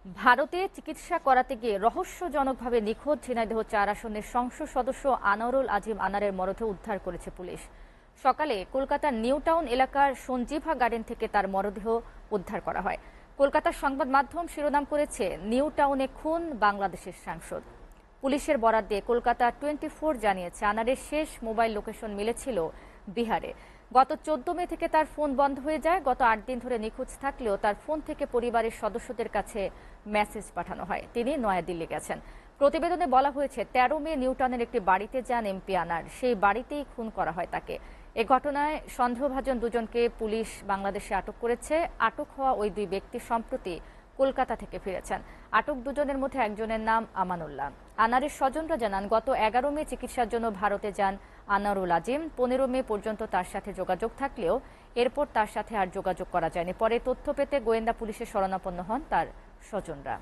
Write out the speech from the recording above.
ভারতে চিকিৎসা করাতে গিয়ে রহস্যজনকভাবে নিখোঁজ ঝিনাইদহ ৪ আসনের সংসদ সদস্য আনোয়ারুল আজিম আনারের মরদেহ উদ্ধার করেছে পুলিশ। সকালে কলকাতার নিউ টাউন এলাকার সঞ্জীভা গার্ডেন থেকে তার মরদেহ উদ্ধার করা হয়। কলকাতার সংবাদ মাধ্যম শিরোনাম করেছে, নিউ টাউনে খুন বাংলাদেশের সাংসদ। পুলিশের বরাত দিয়ে কলকাতা 24 জানিয়েছে, আনারের শেষ মোবাইল লোকেশন মিলেছিল বিহারে। গত 14 মে থেকে তার ফোন বন্ধ হয়ে যায়। গত 8 দিন ধরে নিখোঁজ থাকলেও তার ফোন থেকে পরিবারের সদস্যদের কাছে মেসেজ পাঠানো হয়। তিনি নয়াদিল্লি গেছেন। প্রতিবেদনে বলা হয়েছে, 13 মে নিউটাউনের একটি বাড়িতে যান এমপি আনার। সেই বাড়িতেই খুন করা হয় তাকে। এ ঘটনায় সন্দেহভাজন দুজনকে পুলিশ বাংলাদেশে আটক করেছে। আটক হওয়া ওই দুই ব্যক্তি সম্প্রতি কলকাতা থেকে ফিরেছেন। আটক দুজনের মধ্যে একজনের নাম আমানুল্লাহ। আনারের স্বজনরা জানান, গত 11 মে চিকিৎসার জন্য ভারতে যান আনোয়ারুল আজিম। 15 মে পর্যন্ত তার সাথে যোগাযোগ থাকলেও এরপর তার সাথে আর যোগাযোগ করা যায়নি। পরে তথ্য পেতে গোয়েন্দা পুলিশের শরণাপন্ন হন তার স্বজনরা।